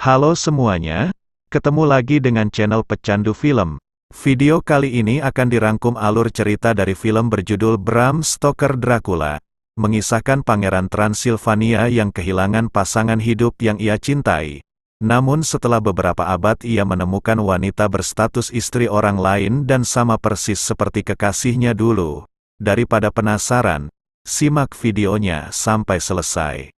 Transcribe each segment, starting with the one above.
Halo semuanya, ketemu lagi dengan channel Pecandu Film. Video kali ini akan dirangkum alur cerita dari film berjudul Bram Stoker Dracula, mengisahkan Pangeran Transilvania yang kehilangan pasangan hidup yang ia cintai. Namun setelah beberapa abad ia menemukan wanita berstatus istri orang lain dan sama persis seperti kekasihnya dulu. Daripada penasaran, simak videonya sampai selesai.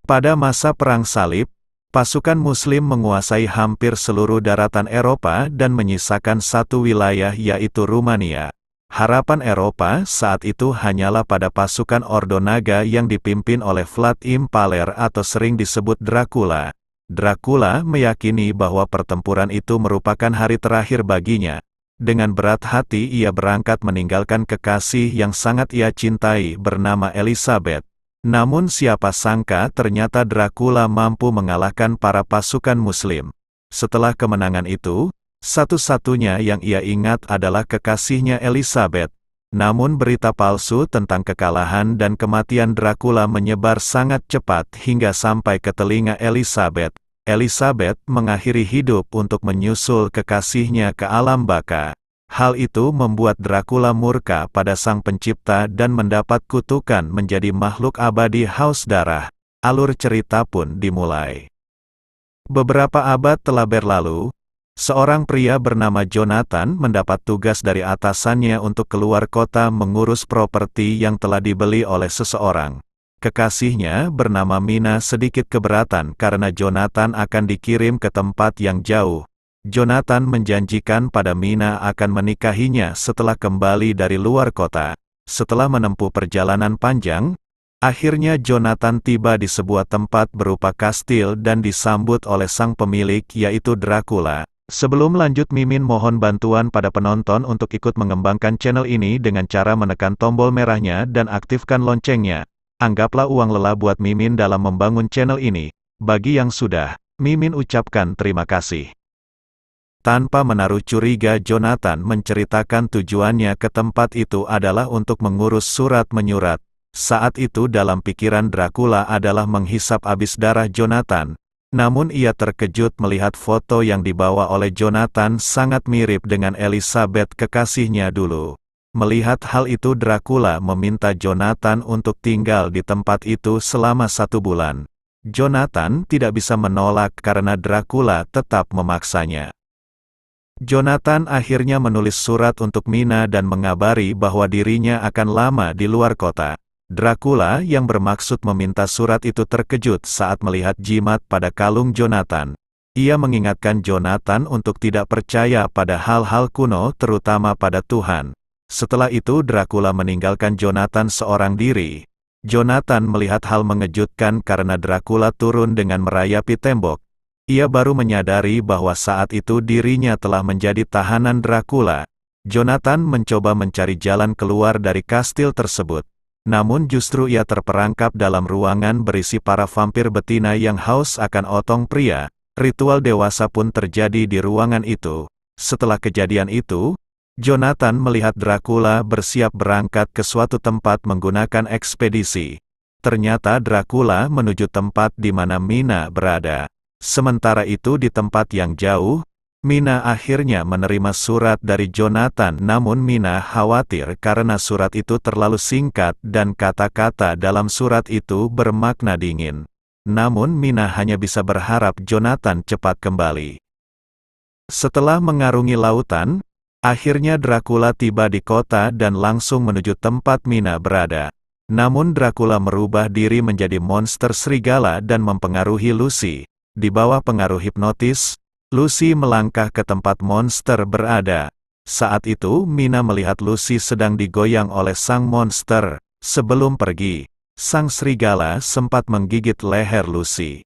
Pada masa Perang Salib, pasukan Muslim menguasai hampir seluruh daratan Eropa dan menyisakan satu wilayah yaitu Rumania. Harapan Eropa saat itu hanyalah pada pasukan Ordo Naga yang dipimpin oleh Vlad Impaler atau sering disebut Dracula. Dracula meyakini bahwa pertempuran itu merupakan hari terakhir baginya. Dengan berat hati ia berangkat meninggalkan kekasih yang sangat ia cintai bernama Elizabeth. Namun siapa sangka ternyata Dracula mampu mengalahkan para pasukan Muslim. Setelah kemenangan itu, satu-satunya yang ia ingat adalah kekasihnya Elizabeth. Namun berita palsu tentang kekalahan dan kematian Dracula menyebar sangat cepat hingga sampai ke telinga Elizabeth. Elizabeth mengakhiri hidup untuk menyusul kekasihnya ke alam baka. Hal itu membuat Dracula murka pada sang pencipta dan mendapat kutukan menjadi makhluk abadi haus darah. Alur cerita pun dimulai. Beberapa abad telah berlalu, seorang pria bernama Jonathan mendapat tugas dari atasannya untuk keluar kota mengurus properti yang telah dibeli oleh seseorang. Kekasihnya bernama Mina sedikit keberatan karena Jonathan akan dikirim ke tempat yang jauh. Jonathan menjanjikan pada Mina akan menikahinya setelah kembali dari luar kota. Setelah menempuh perjalanan panjang, akhirnya Jonathan tiba di sebuah tempat berupa kastil dan disambut oleh sang pemilik yaitu Dracula. Sebelum lanjut Mimin mohon bantuan pada penonton untuk ikut mengembangkan channel ini dengan cara menekan tombol merahnya dan aktifkan loncengnya. Anggaplah uang lelah buat Mimin dalam membangun channel ini. Bagi yang sudah, Mimin ucapkan terima kasih. Tanpa menaruh curiga Jonathan menceritakan tujuannya ke tempat itu adalah untuk mengurus surat menyurat. Saat itu dalam pikiran Dracula adalah menghisap habis darah Jonathan. Namun ia terkejut melihat foto yang dibawa oleh Jonathan sangat mirip dengan Elizabeth kekasihnya dulu. Melihat hal itu Dracula meminta Jonathan untuk tinggal di tempat itu selama 1 bulan. Jonathan tidak bisa menolak karena Dracula tetap memaksanya. Jonathan akhirnya menulis surat untuk Mina dan mengabari bahwa dirinya akan lama di luar kota. Dracula yang bermaksud meminta surat itu terkejut saat melihat jimat pada kalung Jonathan. Ia mengingatkan Jonathan untuk tidak percaya pada hal-hal kuno terutama pada Tuhan. Setelah itu Dracula meninggalkan Jonathan seorang diri. Jonathan melihat hal mengejutkan karena Dracula turun dengan merayapi tembok. Ia baru menyadari bahwa saat itu dirinya telah menjadi tahanan Dracula. Jonathan mencoba mencari jalan keluar dari kastil tersebut. Namun justru ia terperangkap dalam ruangan berisi para vampir betina yang haus akan otong pria. Ritual dewasa pun terjadi di ruangan itu. Setelah kejadian itu, Jonathan melihat Dracula bersiap berangkat ke suatu tempat menggunakan ekspedisi. Ternyata Dracula menuju tempat di mana Mina berada. Sementara itu di tempat yang jauh, Mina akhirnya menerima surat dari Jonathan namun Mina khawatir karena surat itu terlalu singkat dan kata-kata dalam surat itu bermakna dingin. Namun Mina hanya bisa berharap Jonathan cepat kembali. Setelah mengarungi lautan, akhirnya Dracula tiba di kota dan langsung menuju tempat Mina berada. Namun Dracula merubah diri menjadi monster serigala dan mempengaruhi Lucy. Di bawah pengaruh hipnotis, Lucy melangkah ke tempat monster berada. Saat itu Mina melihat Lucy sedang digoyang oleh sang monster. Sebelum pergi, sang serigala sempat menggigit leher Lucy.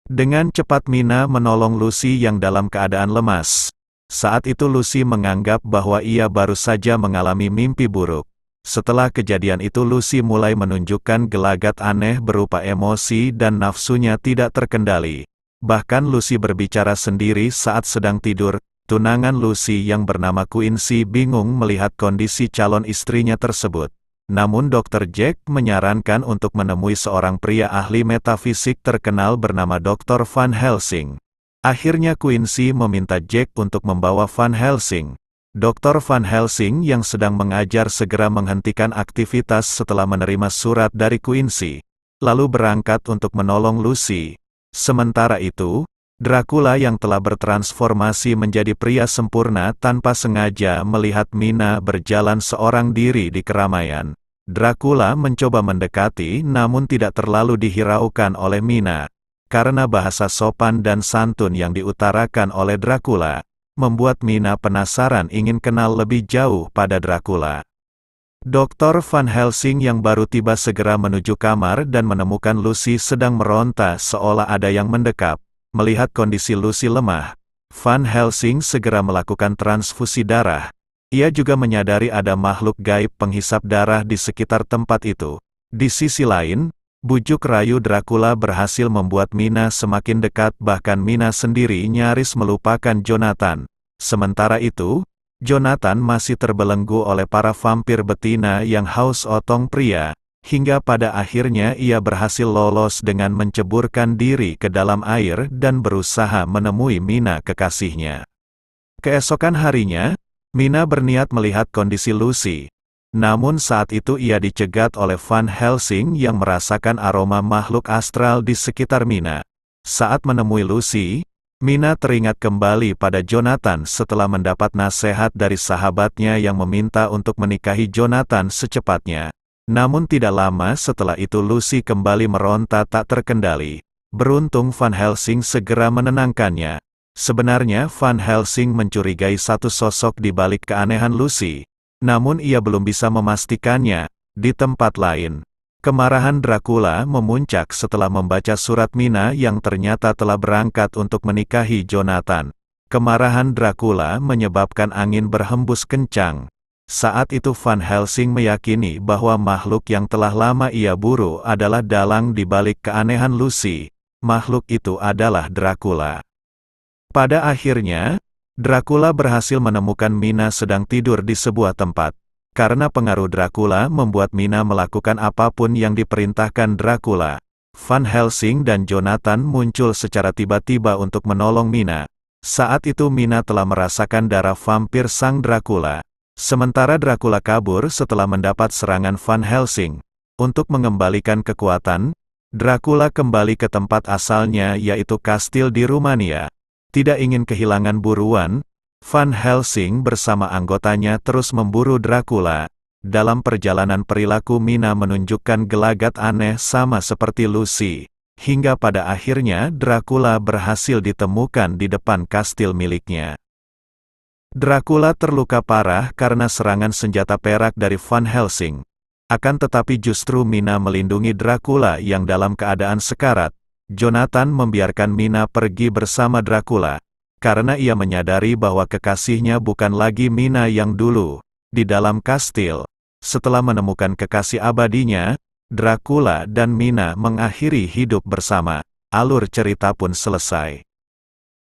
Dengan cepat Mina menolong Lucy yang dalam keadaan lemas. Saat itu Lucy menganggap bahwa ia baru saja mengalami mimpi buruk. Setelah kejadian itu Lucy mulai menunjukkan gelagat aneh berupa emosi dan nafsunya tidak terkendali. Bahkan Lucy berbicara sendiri saat sedang tidur. Tunangan Lucy yang bernama Quincy bingung melihat kondisi calon istrinya tersebut. Namun Dr. Jack menyarankan untuk menemui seorang pria ahli metafisik terkenal bernama Dr. Van Helsing. Akhirnya Quincy meminta Jack untuk membawa Van Helsing. Dr. Van Helsing yang sedang mengajar segera menghentikan aktivitas setelah menerima surat dari Quincy, lalu berangkat untuk menolong Lucy. Sementara itu, Dracula yang telah bertransformasi menjadi pria sempurna tanpa sengaja melihat Mina berjalan seorang diri di keramaian. Dracula mencoba mendekati namun tidak terlalu dihiraukan oleh Mina. Karena bahasa sopan dan santun yang diutarakan oleh Dracula, membuat Mina penasaran ingin kenal lebih jauh pada Dracula. Dr. Van Helsing yang baru tiba segera menuju kamar dan menemukan Lucy sedang meronta seolah ada yang mendekap. Melihat kondisi Lucy lemah, Van Helsing segera melakukan transfusi darah. Ia juga menyadari ada makhluk gaib penghisap darah di sekitar tempat itu. Di sisi lain, bujuk rayu Dracula berhasil membuat Mina semakin dekat, bahkan Mina sendiri nyaris melupakan Jonathan. Sementara itu, Jonathan masih terbelenggu oleh para vampir betina yang haus otong pria. Hingga pada akhirnya ia berhasil lolos dengan menceburkan diri ke dalam air dan berusaha menemui Mina kekasihnya. Keesokan harinya, Mina berniat melihat kondisi Lucy. Namun saat itu ia dicegat oleh Van Helsing yang merasakan aroma makhluk astral di sekitar Mina. Saat menemui Lucy, Mina teringat kembali pada Jonathan setelah mendapat nasihat dari sahabatnya yang meminta untuk menikahi Jonathan secepatnya. Namun tidak lama setelah itu Lucy kembali meronta tak terkendali. Beruntung Van Helsing segera menenangkannya. Sebenarnya Van Helsing mencurigai satu sosok di balik keanehan Lucy. Namun ia belum bisa memastikannya. Di tempat lain, kemarahan Dracula memuncak setelah membaca surat Mina yang ternyata telah berangkat untuk menikahi Jonathan. Kemarahan Dracula menyebabkan angin berhembus kencang. Saat itu Van Helsing meyakini bahwa makhluk yang telah lama ia buru adalah dalang di balik keanehan Lucy. Makhluk itu adalah Dracula. Pada akhirnya, Dracula berhasil menemukan Mina sedang tidur di sebuah tempat. Karena pengaruh Dracula membuat Mina melakukan apapun yang diperintahkan Dracula. Van Helsing dan Jonathan muncul secara tiba-tiba untuk menolong Mina. Saat itu Mina telah merasakan darah vampir sang Dracula. Sementara Dracula kabur setelah mendapat serangan Van Helsing. Untuk mengembalikan kekuatan, Dracula kembali ke tempat asalnya yaitu kastil di Rumania. Tidak ingin kehilangan buruan, Van Helsing bersama anggotanya terus memburu Dracula. Dalam perjalanan perilaku Mina menunjukkan gelagat aneh sama seperti Lucy. Hingga pada akhirnya Dracula berhasil ditemukan di depan kastil miliknya. Dracula terluka parah karena serangan senjata perak dari Van Helsing. Akan tetapi justru Mina melindungi Dracula yang dalam keadaan sekarat. Jonathan membiarkan Mina pergi bersama Dracula. Karena ia menyadari bahwa kekasihnya bukan lagi Mina yang dulu. Di dalam kastil, setelah menemukan kekasih abadinya, Dracula dan Mina mengakhiri hidup bersama. Alur cerita pun selesai.